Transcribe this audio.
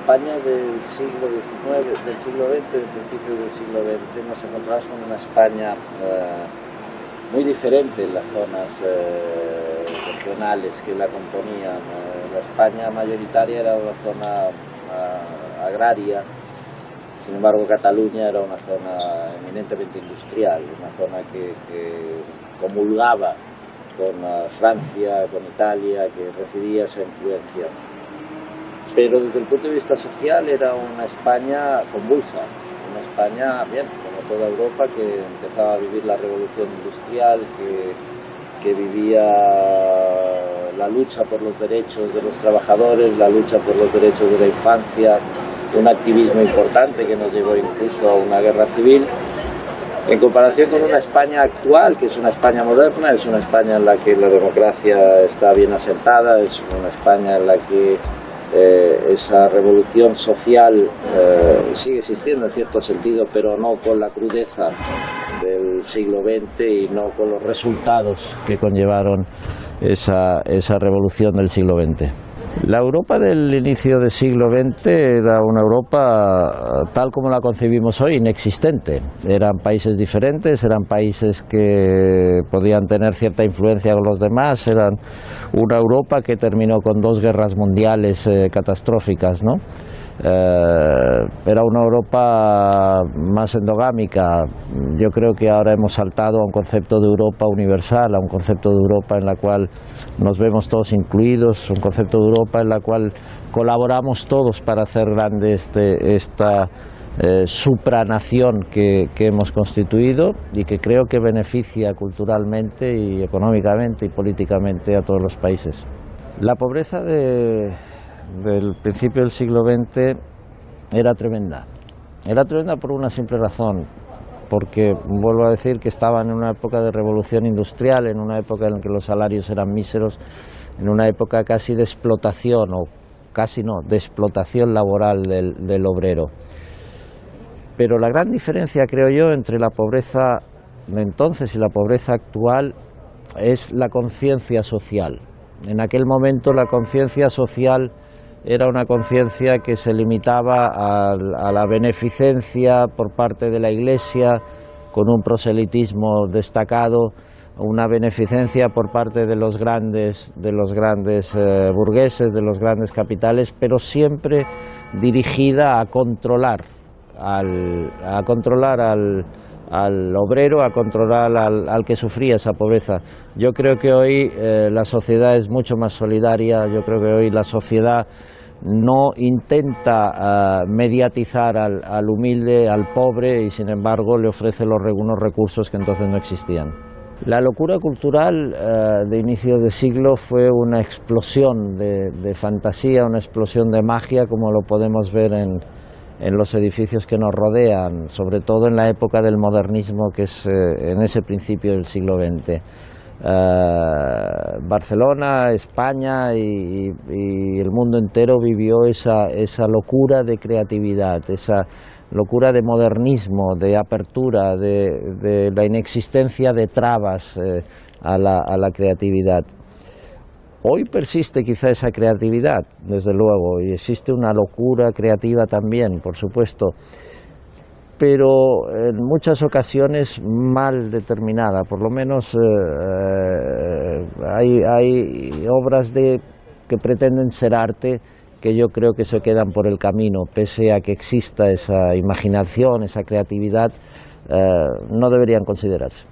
España del siglo XIX, del siglo XX, del principio del siglo XX, nos encontramos con una España muy diferente en las zonas regionales que la componían. La España mayoritaria era una zona agraria, sin embargo Cataluña era una zona eminentemente industrial, una zona que comulgaba con Francia, con Italia, que recibía esa influencia. Pero desde el punto de vista social era una España convulsa, una España, bien, como toda Europa, que empezaba a vivir la revolución industrial, que vivía la lucha por los derechos de los trabajadores, la lucha por los derechos de la infancia, un activismo importante que nos llevó incluso a una guerra civil, en comparación con una España actual, que es una España moderna, es una España en la que la democracia está bien asentada, es una España en la que esa revolución social sigue existiendo en cierto sentido, pero no con la crudeza del siglo XX y no con los resultados que conllevaron esa revolución del siglo XX. La Europa del inicio del siglo XX era una Europa tal como la concebimos hoy, inexistente. Eran países diferentes, eran países que podían tener cierta influencia con los demás, eran una Europa que terminó con 2 guerras mundiales catastróficas, ¿no? Era una Europa más endogámica. Yo creo que ahora hemos saltado a un concepto de Europa universal, a un concepto de Europa en la cual nos vemos todos incluidos, un concepto de Europa en la cual colaboramos todos para hacer grande esta supranación que hemos constituido y que creo que beneficia culturalmente y económicamente y políticamente a todos los países. La pobreza del principio del siglo XX era tremenda por una simple razón, porque vuelvo a decir que estaba en una época de revolución industrial, en una época en la que los salarios eran míseros, en una época casi de explotación, o casi no, de explotación laboral del obrero. Pero la gran diferencia, creo yo, entre la pobreza de entonces y la pobreza actual es la conciencia social. En aquel momento la conciencia social era una conciencia que se limitaba a la beneficencia por parte de la Iglesia, con un proselitismo destacado, una beneficencia por parte de los grandes burgueses, de los grandes capitales, pero siempre dirigida a controlar al obrero, a controlar al que sufría esa pobreza. Yo creo que hoy la sociedad es mucho más solidaria, yo creo que hoy la sociedad no intenta mediatizar al humilde, al pobre, y sin embargo le ofrece unos recursos que entonces no existían. La locura cultural de inicio de siglo fue una explosión de fantasía, una explosión de magia, como lo podemos ver en los edificios que nos rodean, sobre todo en la época del modernismo, que es en ese principio del siglo XX. Barcelona, España y el mundo entero vivió esa locura de creatividad, esa locura de modernismo, de apertura, de la inexistencia de trabas a la creatividad. Hoy persiste quizá esa creatividad, desde luego, y existe una locura creativa también, por supuesto, pero en muchas ocasiones mal determinada. Por lo menos hay obras que pretenden ser arte que yo creo que se quedan por el camino, pese a que exista esa imaginación, esa creatividad, no deberían considerarse.